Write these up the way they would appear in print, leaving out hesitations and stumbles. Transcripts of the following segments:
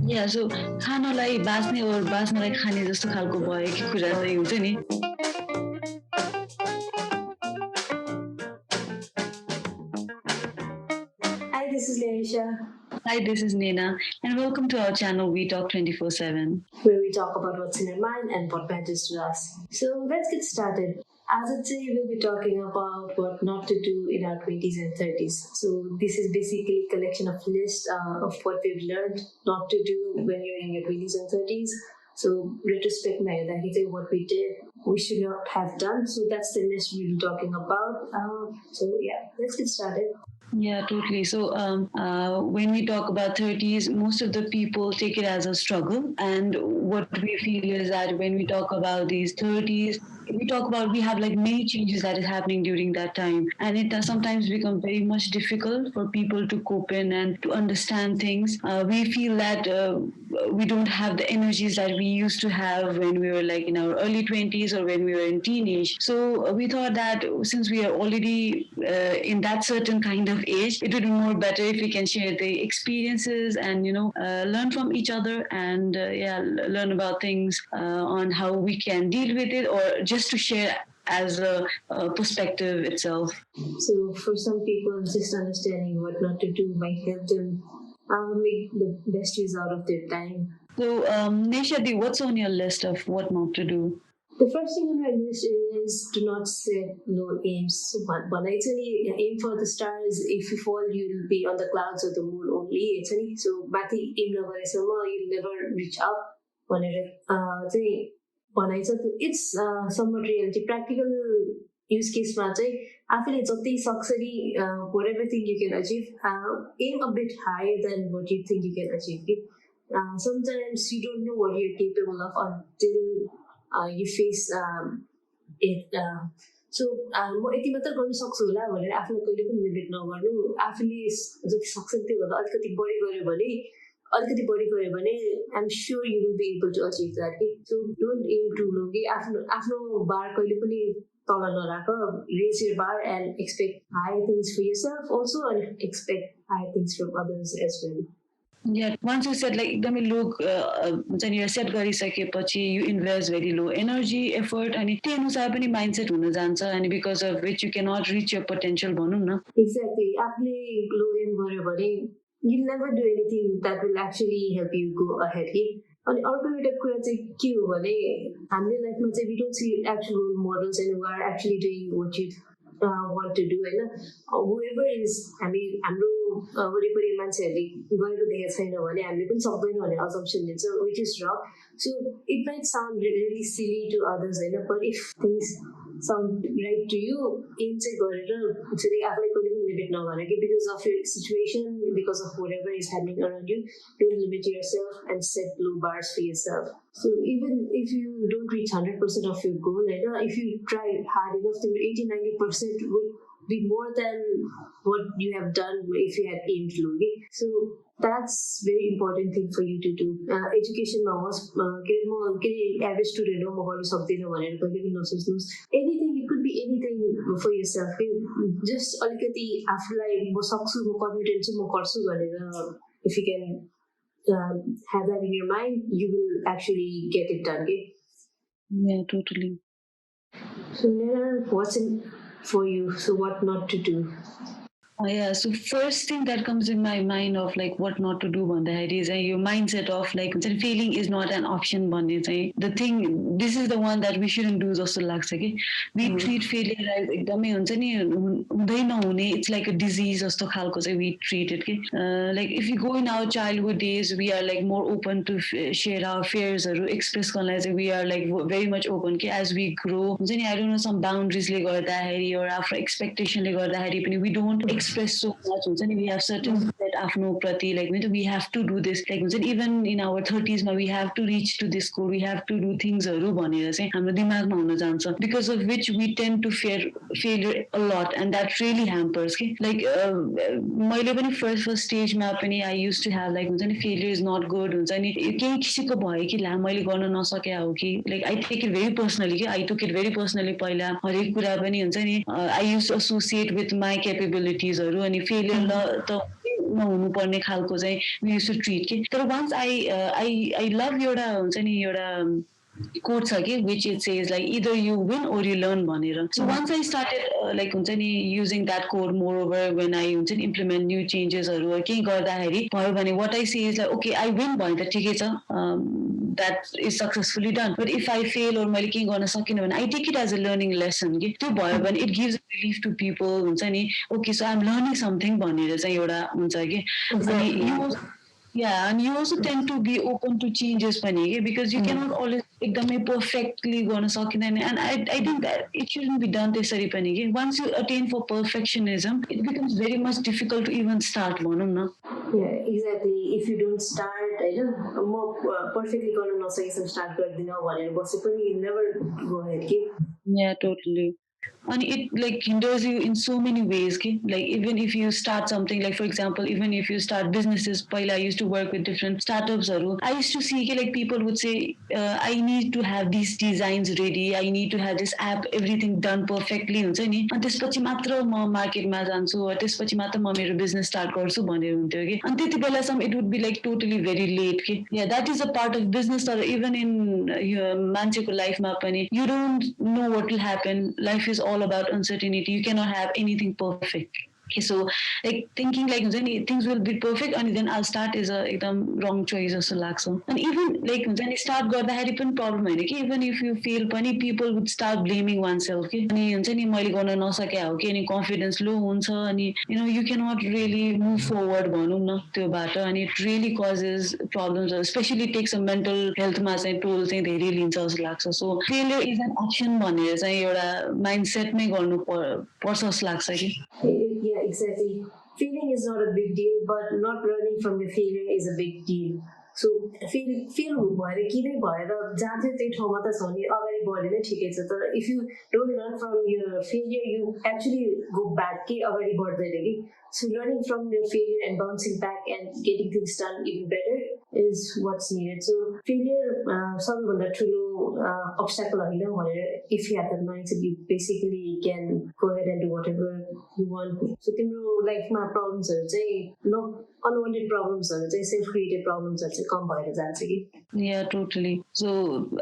या सो खानलाई बाँच्ने और बाँच्नलाई खाने जस्तो खालको भयो कि कुरा चाहिँ हुन्छ नि Hi, this is Nayrisha, Hi, this is Nayna, and welcome to our channel We Talk 24/7. where we talk about what's in our mind and what matters to us. So let's get started. As I say, we'll be talking about what not to do in our 20s and 30s. So this is basically a collection of lists of what we've learned not to do when you're in your 20s and 30s. So retrospect that what we did, we should not have done. So that's the list we'll be talking about. So yeah, let's get started. Yeah, totally. So, when we talk about 30s, most of the people take it as a struggle. And what we feel is that when we talk about these 30s, we talk about we have like many changes that is happening during that time. And it does sometimes become very much difficult for people to cope in and to understand things. We feel that we don't have the energies that we used to have when we were like in our early 20s or when we were in teenage. So we thought that since we are already in that certain kind of age, it would be more better if we can share the experiences and learn from each other and learn about things on how we can deal with it or just to share as a perspective itself. So for some people, just understanding what not to do might help them make the best use out of their time. So, Neshadi, what's on your list of what not to do? The first thing on my list is do not set low aims. So when I say aim for the stars, if you fall, you'll be on the clouds or the moon only. So mathi aim you'll never reach up. It's somewhat reality. Practical use case आफूले जति सक्छ नि whatever thing you can achieve, aim a bit higher than what you think you can achieve. Sometimes you don't know what you're capable of until you face it. So म यति मात्र गर्न सक्छु होला भनेर आफूलाई कहिले पनि लिमिट नगर्नु. आफूले जति सक्छ त्योभन्दा अलिकति बढी गऱ्यो भने I'm sure you will be able to achieve that. So don't aim too low कि आफ्नो बार कहिले पनि तल नराख. Raise your bar and expect high things for yourself also and expect high things from others as well. Yeah, once you said like एकदमै लो हुन्छ नि set गरिसकेपछि you invest very low energy effort अनि त्यही अनुसार पनि माइन्डसेट हुन जान्छ अनि because of which you can not reach your potential भनौँ न. Exactly. आफूले लो एम गर्यो भने you'll never do anything that will actually help you go ahead. अनि अर्को एउटा कुरा चाहिँ के हो भने हामीले लाइफमा चाहिँ we don't see actual role models and who are actually doing what you want to do होइन. whoever is हाम्रो वरिपरि मान्छेहरूले गरेको देखेको छैन भने हामीले पनि सक्दैन भने assumption लिन्छ, which is wrong. So it might sound really silly to others होइन, but if things sound right to you, aim चाहिँ गरेर चाहिँ आफूलाई कहिले पनि लिमिट नगर कि because of your situation, because of whatever is happening around you, don't limit yourself and set low bars for yourself. So even if you don't reach 100% of your goal, if you try hard enough, then 80-90% would be more than what you have done if you had aimed low. So that's very important thing for you to do. Education hoस् average student हो म गर्न सक्दिनँ भनेर कहिले पनि नसोच्नुहोस्. Anything, it could be anything for yourself. Just अलिकति आफूलाई म सक्छु, म कन्फिडेन्ट छु, म गर्छु भनेर if you can have that in your mind, you will actually get it done. Yeah, totally. So Nina, what's in for you? So what not to do? Yeah, so first thing that comes in my mind of like what not to do भन्दाखेरि चाहिँ your mindset of like हुन्छ नि failing is not an option भन्ने चाहिँ the thing, this is the one that we shouldn't do जस्तो लाग्छ कि we treat failure as एकदमै हुन्छ नि हुँदै नहुने, it's like a disease जस्तो खालको चाहिँ we treat it कि like if you go in our childhood days we are like more open to share our fearsहरू express गर्नलाई चाहिँ we are like very much open कि as we grow हुन्छ नि I don't know some boundariesले गर्दाखेरि or आफ्नो expectationले गर्दाखेरि पनि we don't express so much हुन्छ नि we have certain set आफ्नो प्रति like we have to do this like हुन्छ नि even in our 30s मा we have to reach to this goal, we have to do thingsहरू भनेर चाहिँ हाम्रो दिमागमा हुन जान्छ because of which we tend to fear failure a lot and that really hampers कि like मैले पनि फर्स्ट स्टेजमा पनि I used to have like हुन्छ नि failure is not good हुन्छ नि केही किसिमको भयो कि ला मैले गर्न नसके हो कि like I take it very personally कि I took it very personally पहिला हरेक कुरा पनि हुन्छ नि I used to associate with my capabilities अनि फेलियर त नहुनुपर्ने खालको चाहिँ we used to treat के तर once I love एउटा हुन्छ नि एउटा quote छ के which it says like either you win or you learn भनेर so once I started like हुन्छ नि using that quote moreover when I हुन्छ नि implement new changes हरू केही गर्दाखेरि भयो भने what I say is like okay I win भने त ठिकै छ that is successfully done but if I fail or मैले केही गर्न सकिनँ भने I take it as a learning lesson के त्यो भयो भने it gives relief to people हुन्छ नि okay so I'm learning something भनेर चाहिँ एउटा हुन्छ कि अनि yeah, and you also tend to be open to changes pani because you cannot always एकदमै perfectly गर्न सकिँदैन and I think that it shouldn't be done त्यसरी पनि के once you attain for perfectionism it becomes very much difficult to even start भनौँ न Yeah, exactly. If you don't start, होइन म perfectly गर्न नसकेसम्म start गर्दिनँ भनेर बसे पनि you never go ahead के yeah totally and it like hinders you in so many ways okay? Like even if you start something like for example even if you start businesses पहिला I used to work with different startups I used to see like people would say I need to have these designs ready I need to have this app everything done perfectly हुन्छ नि अनि त्यसपछि मात्र म मार्केटमा जान्छु त्यसपछि मात्र म मेरो बिजनेस स्टार्ट गर्छु भनेर हुन्थ्यो कि अनि त्यति बेलासम्म it would be like totally very late के yeah that is a part of business or even in मान्छेको लाइफमा पनि you don't know what will happen life is all about uncertainty you cannot have anything perfect okay, so like thinking like things will be perfect and then I'll start is a एकदम wrong choice जस्तो लाग्छ and even like हुन्छ नि start गर्दाखेरि पनि problem होइन कि even if you fail पनि people would start blaming oneself कि अनि हुन्छ नि मैले गर्न नसके हो कि अनि confidence low हुन्छ अनि you cannot really move forward भनौँ न त्यो बाटो अनि it really causes problems especially takes a mental health मा चाहिँ toll चाहिँ धेरै लिन्छ जस्तो लाग्छ so failure is an option भनेर चाहिँ एउटा mindsetमै गर्नु पर्छ जस्तो लाग्छ कि Yeah, exactly. Failing is not a big deal, but not learning from your failure is a big deal. So fail हुनु भएर किनै भएर जहाँ चाहिँ त्यही ठाउँमा त छ नि अगाडि बढ्यो नै ठिकै छ तर if you don't learn from your failure you actually go back के अगाडि बढ्दैन कि so learning from your failure and bouncing back and getting things done even better is what's needed. So failure सबैभन्दा ठुलो obstacle होइन भनेर if you have that mindset you basically can go ahead and do whatever you want. So तिम्रो लाइफमा प्रब्लम्सहरू चाहिँ unwanted problemsहरू चाहिँ self created problemsहरू चाहिँ कम भएर जान्छ कि yeah totally so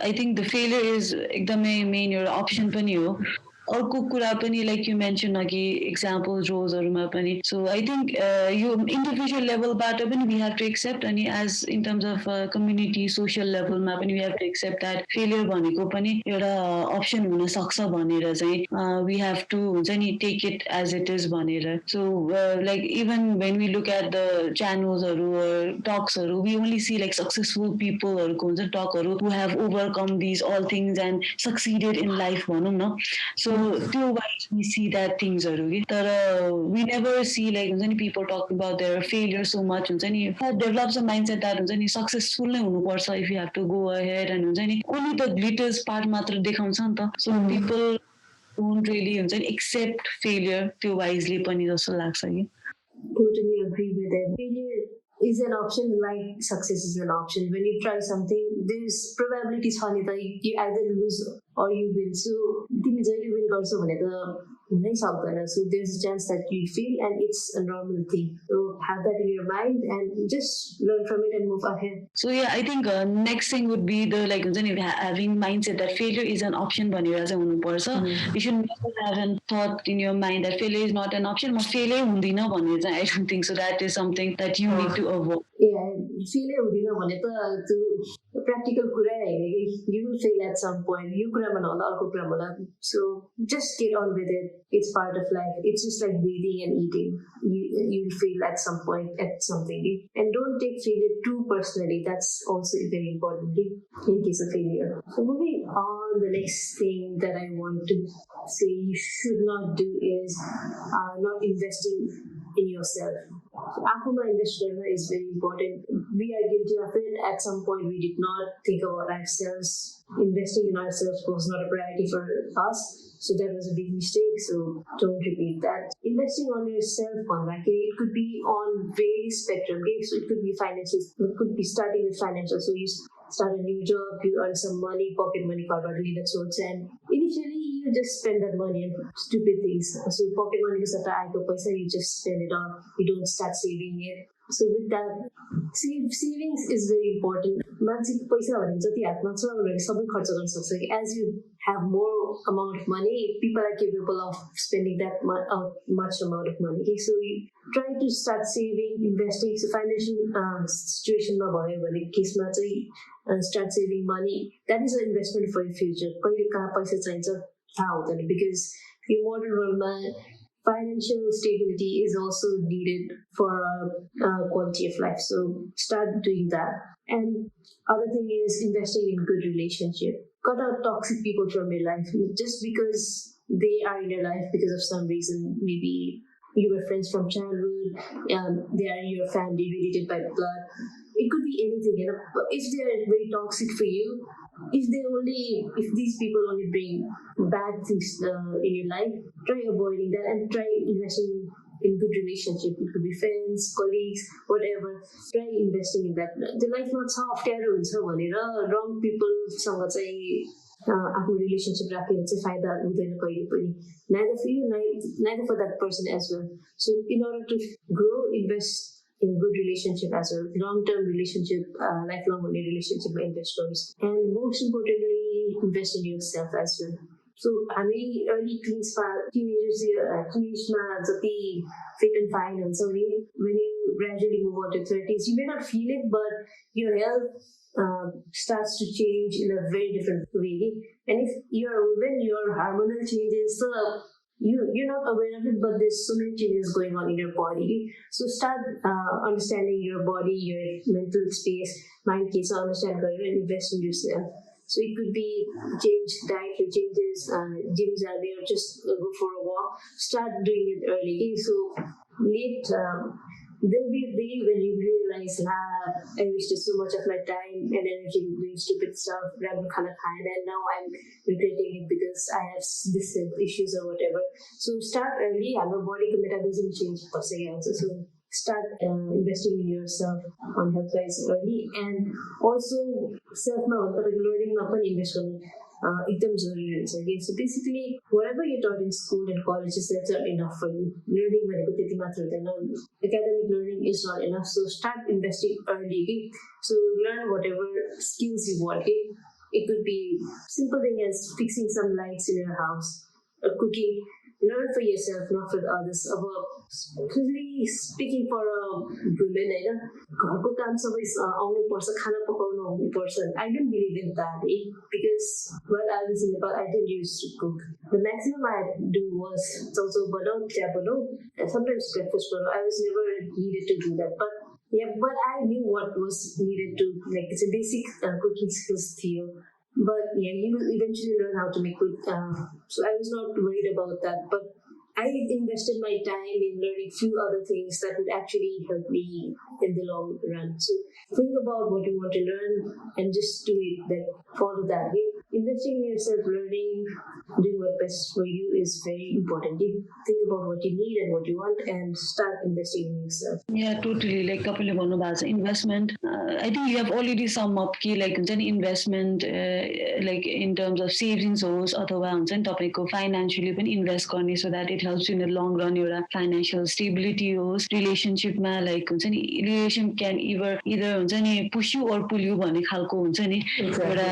I think the failure is एकदमै main एउटा option पनि हो अर्को कुरा पनि like you mentioned अघि examples रोजहरूमा पनि so I think yo individual levelबाट पनि we have to accept अनि as in terms of community social levelमा पनि we have to accept that failure भनेको पनि एउटा option हुन सक्छ भनेर चाहिँ we have to हुन्छ नि take it as it is भनेर so like even when we look at the channelsहरू or talksहरू we only see like successful peopleहरूको हुन्छ talkहरू who have overcome these all things and succeeded in life भनौँ न so त्यो wise we see that things कि तर we never see like हुन्छ नि people talking about their failure so much हुन्छ नि develops a mindset that हुन्छ नि successful नै हुनुपर्छ if you have to go ahead and हुन्छ नि only the glitters part मात्र देखाउँछ नि त so people don't really हुन्छ नि accept failure त्यो wisely पनि जस्तो लाग्छ कि Totally agree with that. Failure is an option like success is an option. When you try something, there's probabilities for it that you either lose or you win. So, तिमी जहिले win गर्छौ भने त हुनै सक्दैन. So there's a chance that you fail and it's a normal thing. So have that in your mind and just learn from it and move ahead. So yeah, I think next thing would be the like हुन्छ नि having mindset that failure is an option भनेर चाहिँ हुनुपर्छ. You should never have a thought in your mind that failure is not an option. म fail हुँदिन भनेर चाहिँ I don't think so. That is something that you need to avoid. Yeah, fail हुँदिन भने त त्यो practical कुरा होइन कि you will fail at some point. यो कुरामा नहुँदा अर्को कुरामा होला. So just get on with it. It's part of life. It's just like breathing and eating. You'll fail at some point at something. And don't take failure too personally. That's also very important in case of failure. So moving on, the next thing that I want to say you should not do is not investing in yourself. So Akuma investment is very important. We are guilty of it. At some point, we did not think about ourselves. Investing in ourselves was not a priority for us. So that was a big mistake. So don't repeat that. Investing on yourself, it could be on various spectrum. Okay? So it could be financial. It could be starting with financial. So you start a new job, you earn some money, pocket money, corporate leader sorts, and initially you you just spend that money on stupid things. So pocket money is at the paisa, you just spend it on. You don't start saving it. So with that, savings is very important. मान्छेको पैसा भनेको जति हातमा छ उनीहरूले सबै खर्च गर्न सक्छ. As you have more amount of money, people are capable of spending that much amount of money. Okay? So you try to start saving, investing. So financial situationमा भयो भने केसमा चाहिँ start saving money. That is an investment for your future. कहिले कहाँ पैसा चाहिन्छ थाहा हुँदैन, because in modern worldमा financial stability is also needed for quality of life. So start doing that. And other thing is investing in good relationship. Cut out toxic people from your life just because they are in your life because of some reason. Maybe you were friends from childhood, they are your family related by blood. It could be anything, you know. But if they are very toxic for you, if these people only bring bad things in your life, try avoiding that and try investing in good relationship. It could be friends, colleagues, whatever. Try investing in that. The life not so अप्ठ्यारो हुन्छ भनेर wrong people सँग चाहिँ आफ्नो relationship राखेर चाहिँ फाइदा हुँदैन कहिले पनि. Neither for you, neither for that person as well. So in order to grow, invest in a good relationship as well, long-term relationship, lifelong relationship investors, and most importantly, invest in yourself as well. So हामी early teenage-मा जति fit and fine हुन्छ भने when you gradually move on to 30s, you may not feel it, but your health starts to change in a very different way. And if you're a woman, your hormonal changes, you're not aware of it, but there's so many changes going on in your body. So start understanding your body, your mental space, mind case, understand and invest in yourself. So it could be change dietary changes, gyms early, or just go for a walk. Start doing it early. So late, there'll be a day when you realize, I wasted so much of my time and energy doing stupid stuff, and now I'm regretting it because I have this issues or whatever. So start early. Our body metabolism change. So start investing in yourself on health wise early, and also self learning invest एकदम जरुरी हुन्छ कि. So basically whatever you taught in school and college is not enough for you. Learning भनेको त्यति मात्र हुँदैन. Academic learning is not enough. So start investing early. So learn whatever skills you want. It could be simple thing as fixing some lights in your house, cooking. Learn for yourself, not for others. Especially speaking for women, घरको काम सबै आउनु पर्छ, खाना पकाउनु आउनु पर्छ. I don't believe in that, because while I was in Nepal, I didn't used to cook. The maximum I do was also banao, chia banao, and sometimes breakfast banao. I was never needed to do that, but I knew what was needed to, like, it's a basic cooking skills theo. But you will eventually learn how to make good. So I was not worried about that. But I invested my time in learning few other things that would actually help me in the long run. So think about what you want to learn and just do it. Follow that. Investing in yourself, learning, doing what best for you is very important. Think about what you need and what you want and start investing in yourself. Yeah, totally. Like couple of investment. I think you have already sum up key like investment like in terms of savings hoस् अथवा हुन्छ नि तपाईको financially पनि invest गर्ने so that it helps you in the long run एउटा financial stability होस्. relationshipमा like हुन्छ नि relation can either हुन्छ नि push you or pull you भन्ने खालको हुन्छ नि एउटा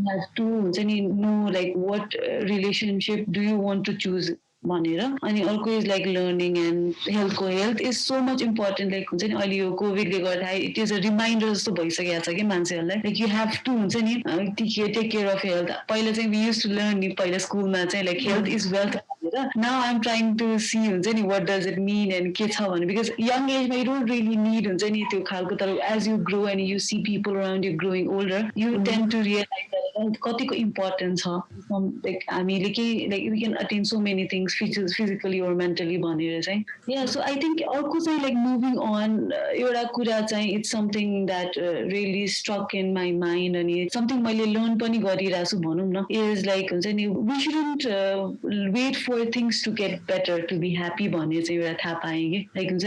have to हुन्छ नि know like what relationship do you want to choose भनेर. अनि अर्को इज लाइक लर्निङ एन्ड हेल्थको health is so much important. Like हुन्छ नि अहिले यो कोभिडले गर्दाखेरि इट इज अ रिमाइन्डर जस्तो भइसकेको छ कि मान्छेहरूलाई लाइक यु हेभ टु हुन्छ नि टेक केयर अफ हेल्थ. पहिला चाहिँ वी युज टु लर्न नि पहिला स्कुलमा चाहिँ लाइक हेल्थ इज वेल्थ भनेर. Now I am trying to see हुन्छ नि what does it mean and के छ भने बिकज यङ एजमा यु डोन्ट रियली निड हुन्छ नि त्यो खालको. तर as you grow and you see people around you growing older you tend to realise health कतिको इम्पोर्टेन्ट छ. लाइक हामीले केही like we can attain so many things physically or mentally भनेर चाहिँ. Yeah, so I think अर्को चाहिँ like moving on एउटा कुरा चाहिँ it's something that really struck in my mind अनि something मैले learn पनि गरिरहेको छु भनौँ न is like हुन्छ नि we shouldn't wait for things to get better to be happy भन्ने चाहिँ एउटा थाहा पाएँ कि. लाइक हुन्छ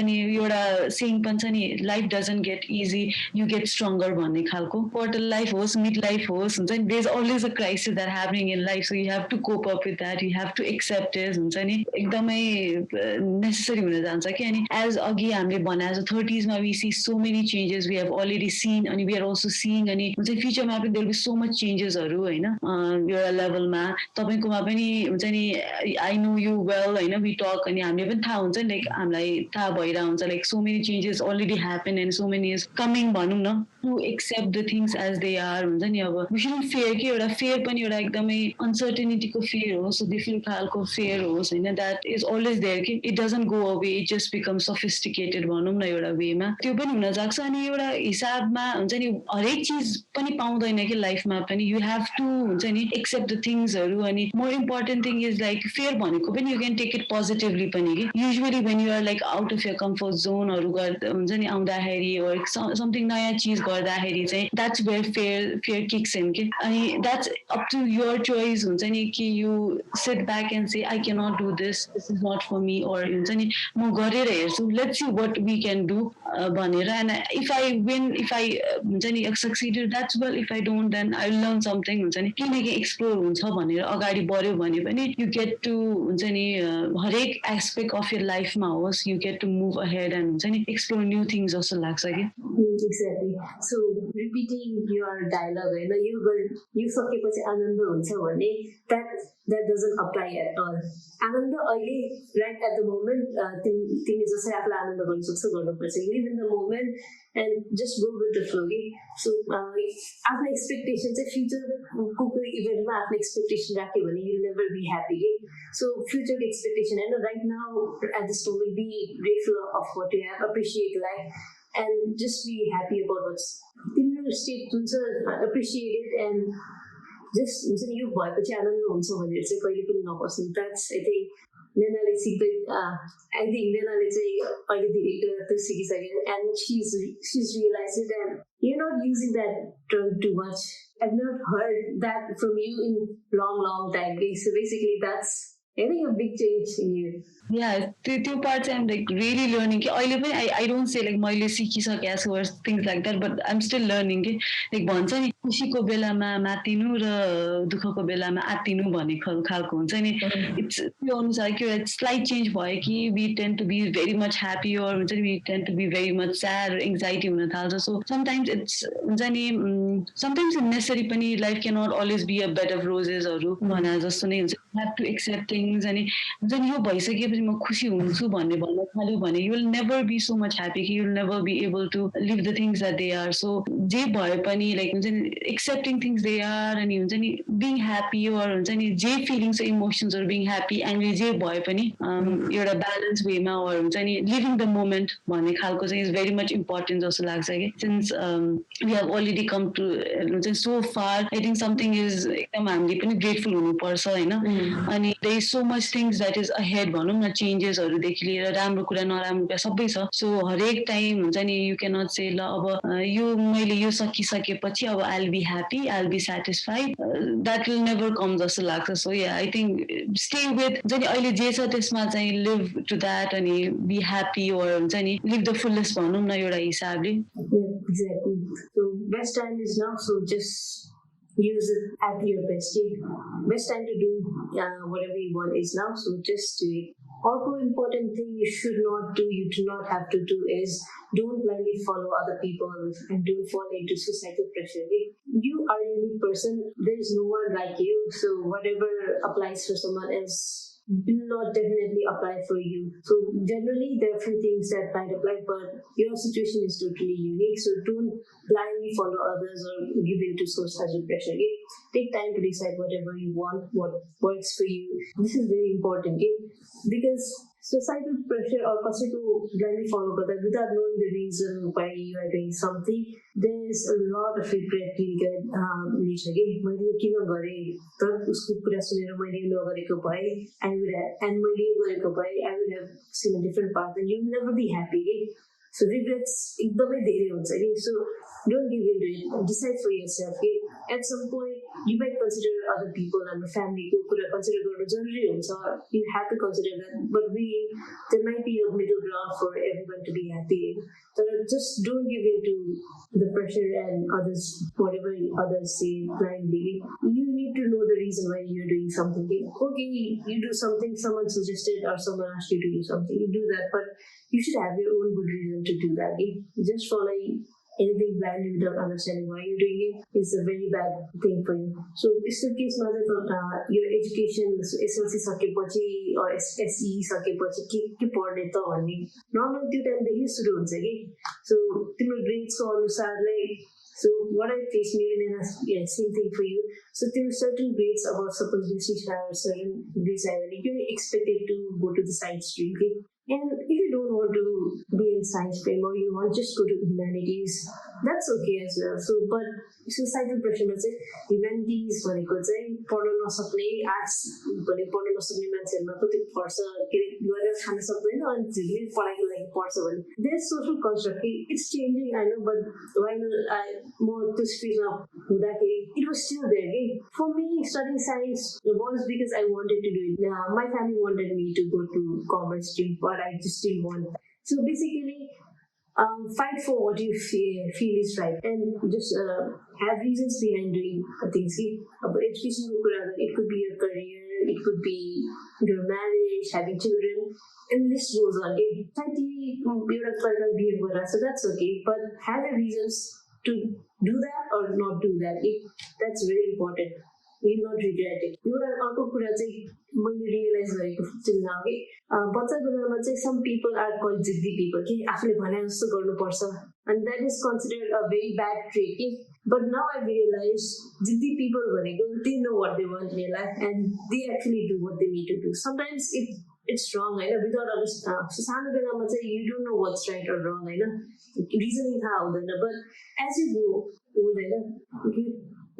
नि एउटा saying पनि छ नि life doesn't get easy, you get stronger भन्ने खालको. quarter life होस् mid midlife होस् हुन्छ नि, there's always a crisis that happening in life, so you have to cope up with that, you have to accept it हुन्छ नि, एकदमै necessary हुन जान्छ कि. अनि एज अघि हामीले भने एज 30s मा we see so many changes we have already seen, अनि we are also seeing, अनि हुन्छ नि फ्युचरमा पनि there will be so much चेन्जेसहरू होइन एउटा लेभलमा तपाईँकोमा पनि हुन्छ नि. आई नो यु वेल होइन, वी टक, अनि हामीले पनि थाहा हुन्छ नि, लाइक हामीलाई थाहा भइरहेको हुन्छ like so many changes already happen and so many is coming भनौँ न. To accept the things as they are हुन्छ नि. अब वी सुडन्ट फेयर कि एउटा फेयर पनि एउटा एकदमै अनसर्टेनिटीको फेयर होस्, डिफ्रेन्ट खालको फेयर होस् होइन, द्याट इज अलवेज देयर कि it doesn't go away, it just become sophisticated भनौँ न एउटा वेमा, त्यो पनि हुन सक्छ. अनि एउटा हिसाबमा हुन्छ नि हरेक चिज पनि पाउँदैन कि लाइफमा पनि, यु हेभ टु हुन्छ नि एक्सेप्ट द थिङ्सहरू. अनि more important thing is like fear भनेको पनि you can take it positively पनि कि. Usually when you are like out of your comfort जोनहरू गर्दा हुन्छ नि आउँदाखेरि ओर समथिङ नयाँ चिज गर्दाखेरि चाहिँ that's where fear kicks in कि. अनि that's up to your choice हुन्छ नि कि you sit back and say I can not do this is not for me, or हुन्छ नि म गरेर हेर्छु, let's see what we can do भनेर. And if I win, if I हुन्छ नि succeeded that's well, if I don't then I learn something हुन्छ नि. किनकि एक्सप्लोर हुन्छ भनेर अगाडि बढ्यो भने पनि यु गेट टु हुन्छ नि हरेक एस्पेक्ट अफ यर लाइफमा होस्, you get to move ahead and हुन्छ नि एक्सप्लोर न्यू थिङ्स जस्तो लाग्छ कि. Exactly. So repeating your dialogue, you सकेपछि आनन्द हुन्छ भने that doesn't apply at all. आनन्द अहिले right at the moment तिमी जसरी आफूलाई आनन्द गर्न सक्छौ गर्नुपर्छ. Live in the moment and just go with the flow. So आफ्नो एक्सपेक्टेसन चाहिँ फ्युचरको कोही इभेन्टमा आफ्नो एक्सपेक्टेसन राख्यो भने you'll never be happy. So future expectation and right now at this moment be grateful of what you have, appreciate life and just be happy about what's तिम्रो state हुन्छ, appreciate it and just हुन्छ नि यो भएपछि आनन्द हुन्छ भनेर चाहिँ कहिले पनि नबस्नु. द्याट्स आई थिङ्क नेनाले सिक्दै आई थिङ्क नेनाले चाहिँ अहिले धेरै कुरा त्यो सिकिसक्यो end she's realized it and you're not using that term too much. I've not heard that from you in long time. So basically that's I think a big change in you. Yeah, त्यो part चाहिँ I'm like really learning कि अहिले पनि I don't say like मैले सिकिसकेँ or things like that, but I'm still learning कि. Like भन्छ नि खुसीको बेलामा मातिनु र दुःखको बेलामा आत्तिनु भन्ने खालको हुन्छ नि. It's त्यो अनुसार कि एउटा slight change भयो कि we tend to be very much happy or हुन्छ नि we tend to be very much sad or anxiety हुन थाल्छ. So sometimes it's हुन्छ नि sometimes it's necessary पनि life cannot always be a bed of roses हरू भने जस्तो नै हुन्छ. You have to accept things अनि हुन्छ नि यो भइसकेपछि म खुसी हुन्छु भन्ने भन्न थाल्यो भने you will never be so much happy कि you will never be able to live the things that they are. So जे भए पनि like हुन्छ नि accepting things they are अनि हुन्छ नि being happy or हुन्छ नि जे feelings or emotions or being happy angry जे भए पनि एउटा balance way मा or हुन्छ नि living the moment भन्ने खालको चाहिँ is very much important जस्तो लाग्छ कि. Since we have already come to हुन्छ नि so far, I think something is एकदम हामीले पनि grateful हुनुपर्छ होइन. अनि there is so much things that is ahead भनौँ न, चेन्जेसहरूदेखि लिएर राम्रो कुरा नराम्रो कुरा सबै छ. सो हरेक टाइम हुन्छ नि यु क्यान नट से ल अब यो मैले यो सकिसकेपछि अब I will be happy, I will be satisfied, that will never come जस्तो लाग्छ. सो या आई थिङ्क स्टे विथ हुन्छ नि अहिले जे छ त्यसमा चाहिँ लिभ टु द्याट अनि बी ह्याप्पी ओर हुन्छ नि लिभ द फुल्लेस्ट भनौँ न एउटा हिसाबले. Exactly. So best time is now, so just use it at your best. Best time to do whatever you want is now, so just do it. Also important thing you should not do, you do not have to do is don't blindly follow other people and don't fall into societal pressure. You are a unique person, there is no one like you, so whatever applies for someone else will not definitely apply for you. So generally there are few things that might apply, but your situation is totally unique, so don't blindly follow others or give in to societal pressure. Take time to decide whatever you want, what works for you. This is very important because societal pressure or कसैको blindly follow गर्दा without knowing the reason why you are doing something, there is a lot of regret you get लिन्छ कि मैले यो किन गरेँ, तर उसको कुरा सुनेर मैले यो नगरेको भए and मैले यो गरेको भए I would have seen a different path and you will never be happy. So regrets एकदमै धेरै हुन्छ कि. So don't give in to it, decide for yourself. At some point you might consider other people and the family को कुरा consider गर्नु जरुरी हुन्छ. You have to consider that, but there might be a middle ground for everyone to be happy. So just don't give in to the pressure and others, whatever others say blindly. You need to know the reason why you're doing something. Okay, you do something, someone suggested or someone asked you to do something, you do that, but you should have your own good reason to do that. Just following anything blindly without understanding why you're doing it is a very bad thing for you. So यस्तो केसमा चाहिँ your education SLC सकेपछि or SE सकेपछि के पढ्ने त भन्ने normal त्यो टाइमदेखि सुरु हुन्छ कि. सो तिम्रो ग्रेड्सको अनुसारले so what I face maybe then same thing for you. So there are certain grades about suppose or certain grades you're expected to go to the science stream. Okay? And if you don't want to be in science stream or you want just go to humanities, that's okay as well. So but societal pressure चाहिँ humanities भनेको चाहिँ पढ्न नसक्ने arts भने पढ्न नसक्ने मान्छेहरुमा कति पर्छ के गरेर खान सक्दैन अनि झिल्ली पढाइको लागि पढ्छ भने there's social construct. It's changing, I know, but while I more to speak of हुँदाखेरि it was still there. For me, studying science was because I wanted to do it. My family wanted me to go to commerce stream, but I just didn't want. So basically, fight for what you feel is right, and just have reasons behind doing things. But education, it could be your career, it could be your marriage, having children, and list goes on. So that's okay, but have your reasons to do that or not do that. That's very important. You'll not regret it. एउटा अर्को कुरा चाहिँ मैले realise गरेको चिन्ह कि बच्चा बेलामा चाहिँ some people are called जिद्दी people कि आफूले भने जस्तो गर्नुपर्छ, and that is considered a very bad trait कि. But now I realize जिद्दी people भनेको they know what they want in their life and they actually do what they need to do. Sometimes it's wrong, होइन, without understanding. So सानो बेलामा चाहिँ you don't know what's right or wrong, होइन, reasoning थाहा हुँदैन. But as you grow old, होइन, you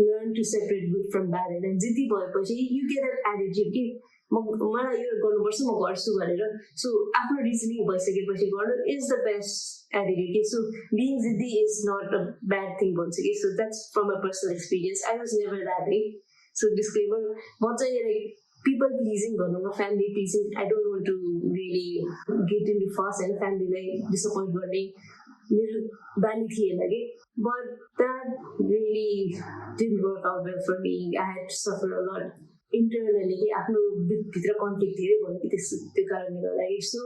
learn to separate good from bad. And जिद्दी भएपछि you get an attitude कि मलाई यो गर्नुपर्छ म गर्छु भनेर. So आफ्नो रिजनिङ भइसकेपछि गर्नु is the best attitude. So being जिद्दी is not a bad thing भन्छ कि. So that's from my personal experience. I was never that way. So disclaimer, म चाहिँ like people pleasing गर्नुमा, family pleasing, I don't want to really get into fast and family like disappoint गर्ने मेरो बानी थिएन कि. But that really didn't work out well for me. I had to suffer a lot internally कि आफ्नो भित्र conflict धेरै भयो कि त्यो कारणले गर्दाखेरि. So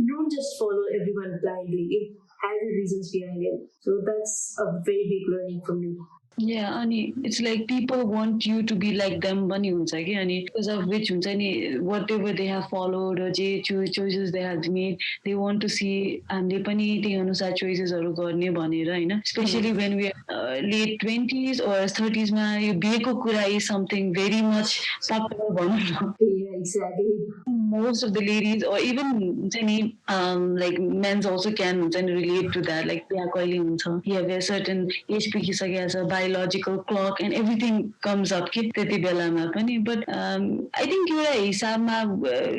don't just follow everyone blindly. Have your reasons behind it. So that's a very big learning for me. Yeah, अनि it's like people want you to be like them पनि हुन्छ कि. अनि because of which हुन्छ नि whatever they have followed or J choices they have made, they want to see हामीले पनि त्यही अनुसार choicesहरू गर्ने भनेर, होइन. Especially when we are late 20s or 30s मा यो बिहेको कुरा is something very much popular भनौँ न. Yeah, exactly. Most of the ladies or even हुन्छ नि like men's also can हुन्छ नि relate to that. Like बिहा कहिले हुन्छ, you have a certain age पुगिसकेको छ, biological clock and everything comes up कि त्यति बेलामा पनि. But I think एउटा हिसाबमा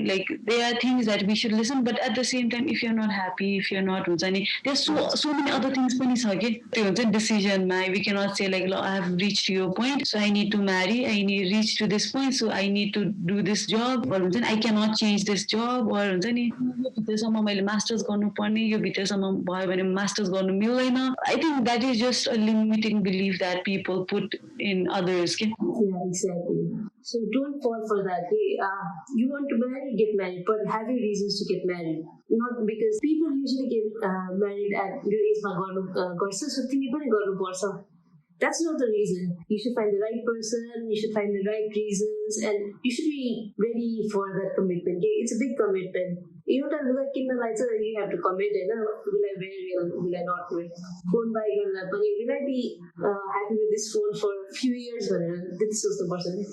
like there are things that we should listen, but at the same time if you're not happy, if you're not हुन्छ नि there's so many other things पनि छ कि. त्यो हुन्छ decisionमा we cannot say like I have reached your point, so I need to marry, I need reach to this point, so I need to do this job, or हुन्छ नि I cannot change this job, or हुन्छ नि यो भित्रसम्म मैले masters गर्नुपर्ने, यो भित्रसम्म भयो भने masters गर्नु मिल्दैन. I think that is just a limiting belief that people put in others. Yeah, exactly. So don't fall for that. You want to marry, get married, but have your reasons to get married. Not because people usually get married at your age गर्छ, so तिमी पनि गर्नुपर्छ. That's not the reason. You should find the right person, you should find the right reasons, and you should be ready for that commitment. It's a big commitment. एउटा लुगा किन्नलाई चाहिँ you have to commit, होइन, will I wear it, will I not wear it. Phone buy गर्नलाई पनि will I be happy with this phone for a few years भनेर त्यति सोच्नुपर्छ नि.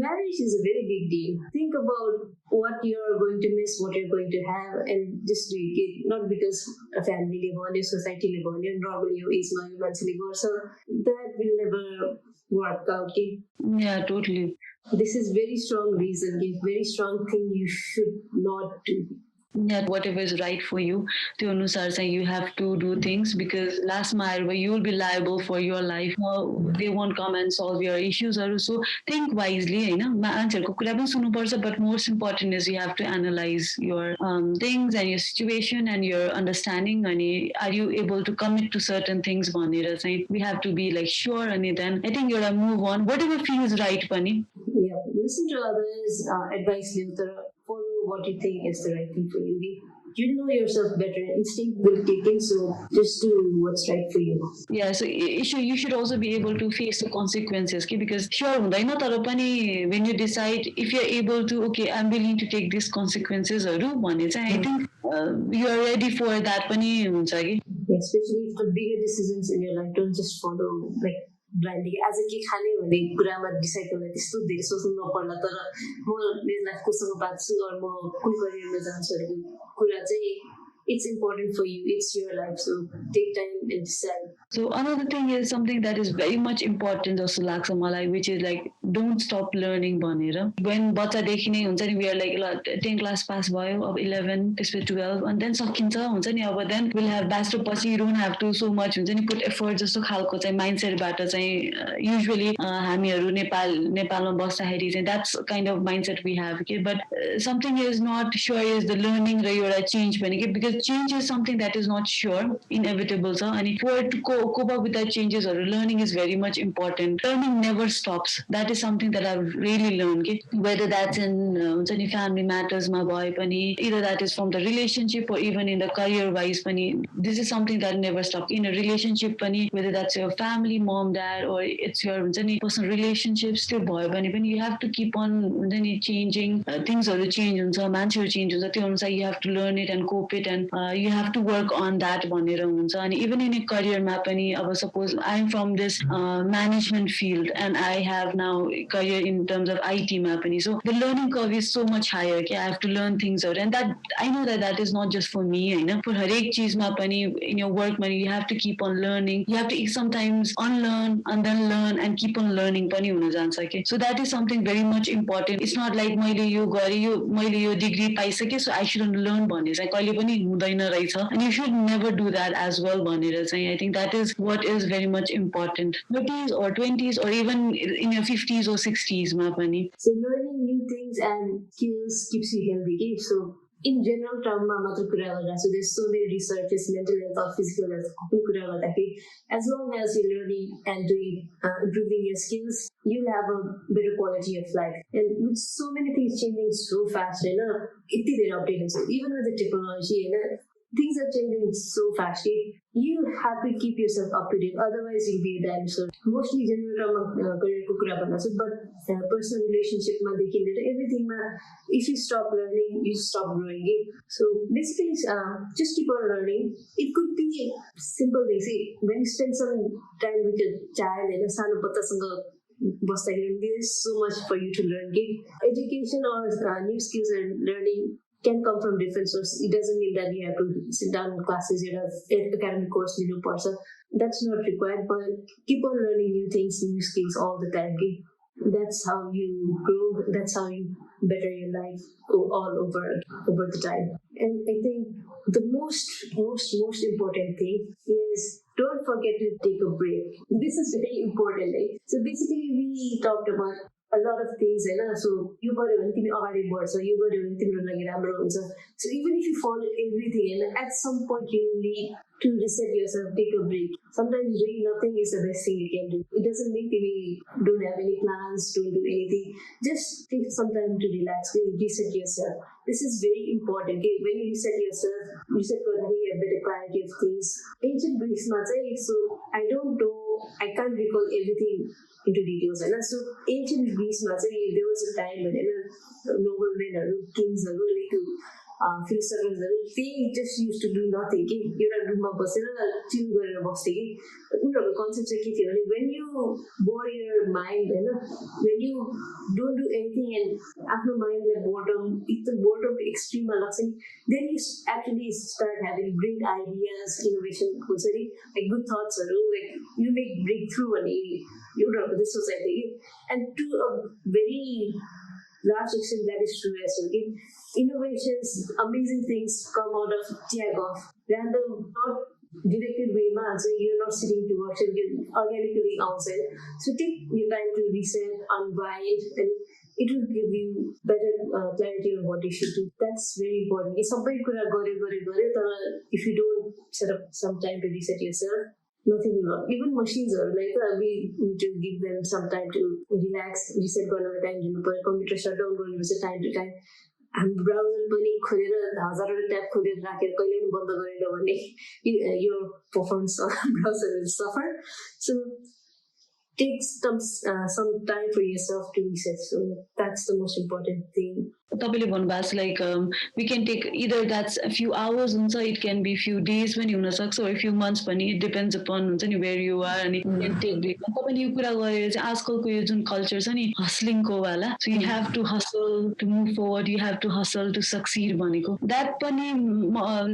Marriage is a very big deal. Think about what you're going to miss, what you're going to have, and just do it. Not because a family ले भन्यो, society ले भन्यो, normally यो asthma यो मान्छेले गर्छ. That will never work out. Yeah, totally. This is very strong reason, very strong thing you should not do. Yeah, whatever is right for you. त्यो अनुसार चाहिँ you have to do things because last mile you will be liable for your life. They won't come and solve your issues. So think wisely, होइन मान्छेहरूको कुरा पनि सुन्नुपर्छ, but most important is you have to analyze your things and your situation and your understanding. अनि are you able to commit to certain things भनेर चाहिँ we have to be like sure, and then I think you'll move on whatever feels right पनि. Yeah, listen to others, advice later, follow what you think is the right thing for you. You know yourself better. Instinct will kick in, so just do what's right for you. Yeah, so you should also be able to face the consequences, okay? Because sure हुँदैन तर पनि when you decide if you're able to, okay, I'm willing to take these consequences भने चाहिँ I think you are ready for that पनि हुन्छ कि. Yeah, especially if the bigger decisions in your life, don't just follow like blindly. As a के खाने भन्ने कुरामा decide गर्दा त्यस्तो धेरै सोच्नु नपर्ला, तर म मेरो लाइफ कोसँग बाँच्छु अरू म कुन करियरमा जान्छु भनेको कुरा चाहिँ it's important for you. It's your life, so take time and decide. So another thing is something that is very much important जस्तो लाग्छ मलाई, which is like don't stop learning भनेर. When बच्चादेखि नै हुन्छ नि we are like 10 class pass भयो, अब 11 त्यसपछि 12 and then सकिन्छ हुन्छ नि, अब then we'll have bachelor पछि you don't have to so much हुन्छ नि put effort जस्तो खालको चाहिँ माइन्डसेटबाट चाहिँ usually हामीहरू नेपालमा बस्दाखेरि चाहिँ that's kind of mindset we have, okay? But something is not sure is the learning र एउटा change पनि के, because change is something that is not sure, inevitable छ, अनि for to cope up with that changes or learning is very much important. Learning never stops. That is something that I've really learned, okay? Whether that's in हुन्छ नि family matters मा भए पनि, either that is from the relationship or even in the career wise पनि, this is something that never stops. In a relationship पनि, whether that's your family, mom, dad, or it's your हुन्छ नि personal relationships, त्यो भयो भने पनि you have to keep on हुन्छ नि changing, थिङ्सहरू चेन्ज हुन्छ, मान्छेहरू चेन्ज हुन्छ, त्यो अनुसार you have to learn it and cope it and you have to work on that भनेर हुन्छ. अनि even in a career पनि अब suppose I'm from this management field and I have now career in terms of IT मा पनि, so the learning curve is so much higher, okay? I have to learn things out and that I know that that is not just for me, होइन, for हरेक चिजमा पनि in your work पनि you have to keep on learning, you have to sometimes unlearn and then learn and keep on learning पनि हुन जान्छ, okay? So that is something very much important. It's not like मैले यो गरेँ, मैले यो degree पाइसकेँ so I shouldn't learn भन्ने चाहिँ कहिले पनि हुँदैन रहेछ, and you should never do that as well भनेर चाहिँ I think that is what is very much important. 30s or 20s or even in your 50s or 60s मा पनि. So learning new things and skills keeps you healthy, okay? So in general termमा मात्र कुरा गर्दा, so there's so many researches, mental health or physical health कुनै कुरा गर्दाखेरि as long as you're learning and doing improving your skills, you'll have a better quality of life. And with so many things changing so fast, होइन, यति धेरै update हुन्छ, even with the technology, होइन, things are changing so fast. You have to keep yourself up to date, otherwise you'll be a dinosaur. Mostly general career कुरा भन्नु छ, but personal relationship मा देखि लिएर everything मा if you stop learning, you stop growing. So basically, just keep on learning. It could be simple things. When you spend some time with your child, होइन, सानो बच्चासँग बस्दाखेरि there is so much for you to learn. Education or new skills and learning can come from different sources. It doesn't mean that you have to sit down in classes, you have an academic course, that's not required, but keep on learning new things, new skills all the time. That's how you grow, that's how you better your life all over the time. And I think the most important thing is don't forget to take a break. This is very important, right? So basically we talked about a lot of things, होइन, so यो गर्यो भने तिमी अगाडि बढ्छ, यो गर्यो भने तिम्रो लागि राम्रो हुन्छ. So even if you follow everything, होइन, at some point you need to reset yourself, take a break. Sometimes doing nothing is the best thing you can do. It doesn't mean that you don't have any plans, don't do anything. Just take some time to relax, reset yourself. This is very important. Okay? When you reset yourself, reset गर्दाखेरि a better clarity of things. Ancient Greece मा चाहिँ, so I don't know, I can't recall everything into details, होइन. So ancient Greece मा चाहिँ there was a time when noblemen, kings, philosophers, they just used to do nothing. एउटा रुममा बसेर chill गरेर बस्थे कि. उनीहरूको कन्सेप्ट चाहिँ के थियो भने when you bore your mind, होइन, when you don't do anything and आफ्नो माइन्डलाई बोर्डम एक्सट्रिममा लाग्छ नि, then you actually start having great ideas, innovation हुन्छ नि, like good thoughtsहरू, like you make breakthrough भन्ने एउटाहरूको त्यस्तो चाहिँ थियो कि. And to a very large extent that is true as well. Innovations, amazing things come out of tag of random, not directed way ma, so you're not sitting to watch it, you're organically outside. So take your time to reset, unwind, and it will give you better clarity on what you should do. That's very important. If somebody could have got it, if you don't set up some time to reset yourself, nothing will work. Even machines are like we need to give them some time to relax, reset गर्न time दिनु पर्यो, computer shut down गर्नुपर्छ time to time. हाम्रो browser पनि खोलेर हजारवटा tab खोलेर राखेर कहिले पनि बन्द गरेन भने your performance of browser will suffer. So take some time for yourself to reset. So that's the most important thing. तपाईँले भन्नुभएको like we can take either that's a few hours हुन्छ, it can be few days पनि हुनसक्छ, or few months पनि. It depends upon हुन्छ नि where you are, अनि can take days. तपाईँले यो कुरा गरेर चाहिँ आजकलको यो जुन कल्चर छ नि हस्लिङको वाला, so you have to hustle to move forward, you have to hustle to succeed भनेको, द्याट पनि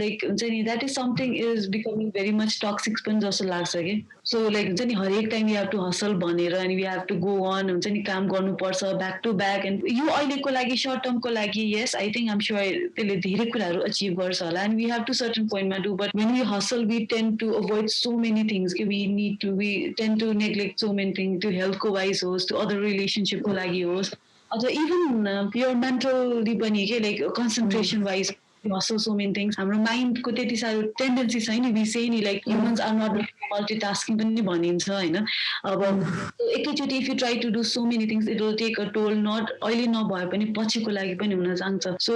लाइक हुन्छ नि that is something is becoming very much toxic पनि जस्तो लाग्छ कि. सो लाइक हुन्छ नि हरेक time you have to hustle भनेर, अनि यु हेभ टु गो अन हुन्छ नि, काम गर्नुपर्छ ब्याक टु ब्याक. एन्ड यो अहिलेको लागि सर्ट टर्मको लागि yes I think I'm sure त्यसले धेरै कुराहरू अचिभ गर्छ होला, and we have to certain पोइन्टमा do. But when we hustle we tend to avoid so many things कि we tend to neglect so many things, त्यो हेल्थको वाइज होस्, त्यो अदर रिलेसनसिपको लागि होस्, अथवा इभन योर मेन्टली पनि के like concentration wise hustle so many things. हाम्रो माइन्डको त्यति साह्रो टेन्डेन्सी छैन नि, विषय नि like humans are not multitasking पनि भनिन्छ होइन. अब एकैचोटि if you try to do so many things it will take a toll, not अहिले नभए पनि पछिको लागि पनि हुन जान्छ. So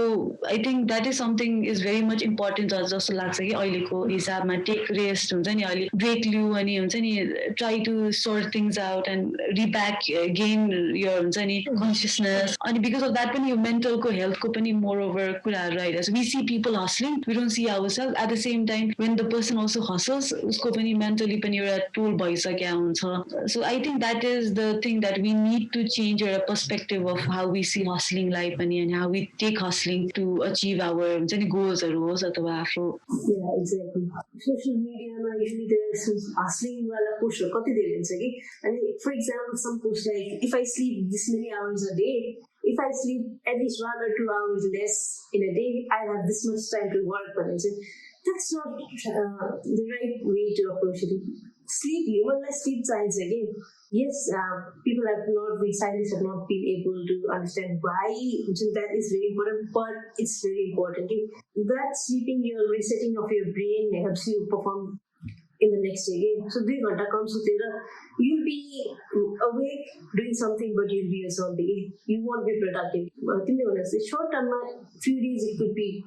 I think that is something is very much important जस्तो लाग्छ कि अहिलेको हिसाबमा. टेक रेस्ट हुन्छ नि, अहिले ब्रेक लिऊ, अनि हुन्छ नि try to sort things out and रिब्याक गेन यो हुन्छ नि कन्सियसनेस. अनि बिकज अफ द्याट पनि यो मेन्टलको हेल्थको पनि मोर ओभर कुराहरू आइरहेको छ. see people hustling, we don't see ourselves. At the same time, when the person also hustles, usko pani mentally pani euta toll bhaisakya huncha. So I think that is the thing that we need to change our perspective of how we see hustling life pani, and how we take hustling to achieve our goals haru hoस् अथवा आफ्नो. Yeah, exactly. Social media ma usually there is hustling wala post kati धेरै हुन्छ कि. And for example, some posts like if I sleep this many hours a day, if I sleep at least 1 or 2 hours less in a day, I have this much time to work on it. That's not the right way to approach it. Sleep, human sleep science again. Yes, people have not been, scientists have not been able to understand why that is very important, but it's very important. That sleeping, your resetting of your brain helps you perform in the next day. So 3 घण्टा comes with it. You'll be awake doing something, but you'll be a zombie. You won't be productive. Short term, few days it could be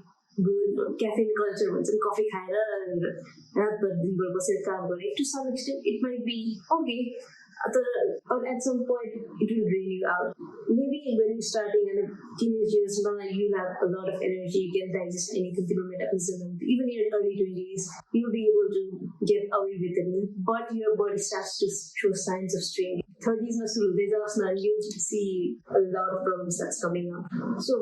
good. Caffeine culture, coffee खाएर रात भर दिनभर बसेर काम गर्ने, to some extent it might be okay. But at some point it will drain you out. Maybe when you're starting in teenage years, you'll have a lot of energy, you can digest anything through metabolism. Even in your early 20s, you'll be able to get away with it. But your body starts to show signs of strain. 30s you'll see a lot of problems that's coming up. So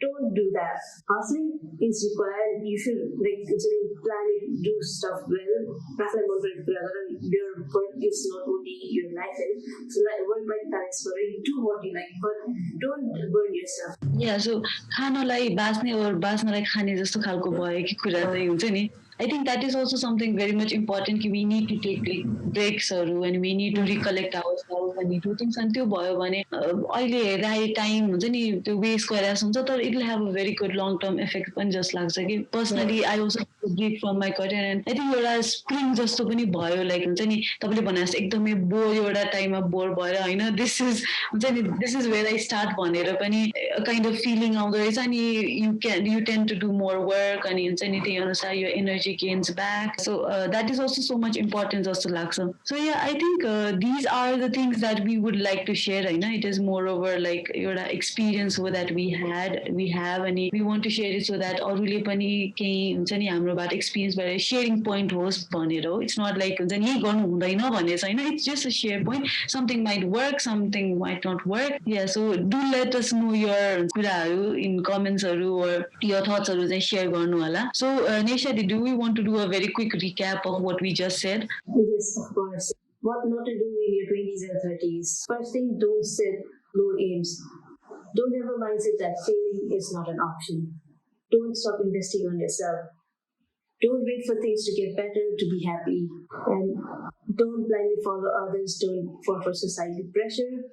don't do that. Hustling is required. You should plan it, do stuff well. Your work is not only your life, so work-life balance for it. Do what you like, but don't burn yourself. Yeah, so खानलाई बाँच्ने और बाँच्नलाई खाने जस्तो खालको भयो कि कुरा चाहिँ हुन्छ नि. I think that is also something very much important. We need to take breaks and we need to recollect ourselves and do things. And त्यो भयो भने अहिले हेर्दा टाइम हुन्छ नि त्यो वेस्ट गरिरहेको हुन्छ, तर it will have a very good long term effect पनि जस्तो लाग्छ कि. Personally, I also break from my career and I think एउटा स्प्रिङ जस्तो पनि भयो. लाइक हुन्छ नि तपाईँले भने जस्तो एकदमै बोर, एउटा टाइममा बोर भएर होइन this is where I start भनेर पनि काइन्ड अफ फिलिङ आउँदो रहेछ. अनि you tend to do more work, अनि हुन्छ नि त्यही अनुसार यो energy gains back. So that is also so much important also laksa. So yeah, I think these are the things that we would like to share. It is moreover like your experience that we have, and we want to share it so that अरूले पनि केही हुन्छ नि हाम्रोबाट experience भएर sharing point होस् भनेर हो. It's not like हुन्छ नि यही गर्नु हुँदैन भन्ने छैन. It's just a share point. Something might work, something might not work. Yeah so do let us know your कुराहरू इन कमेन्ट्सहरू और योर थट्सहरू चाहिँ शेयर गर्नु होला. सो Naisha, do we want to do a very quick recap of what we just said? Yes, of course. What not to do in your 20s and 30s. First thing, don't set low aims. Don't have a mindset that failing is not an option. Don't stop investing on yourself. Don't wait for things to get better to be happy. And don't blindly follow others. Don't fall for society pressure.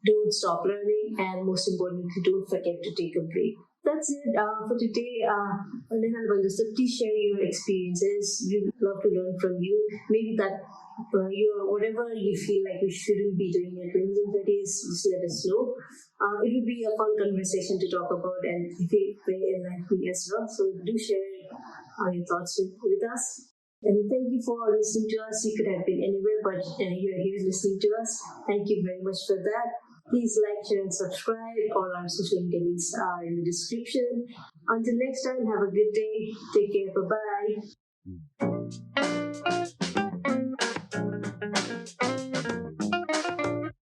Don't stop learning. And most importantly, don't forget to take a break. That's it for today. Nayna and Nairisha, please share your experiences. We'd love to learn from you. Maybe that your whatever you feel like you shouldn't be doing in 20s and 30s, just let us know. It would be a fun conversation to talk about and very enlightening as well. So do share your thoughts with us. And thank you for listening to us. You could have been anywhere, but you're here listening to us. Thank you very much for that. Please like, share, and subscribe. All our social media links are in the description. Until next time, have a good day. Take care. Bye bye.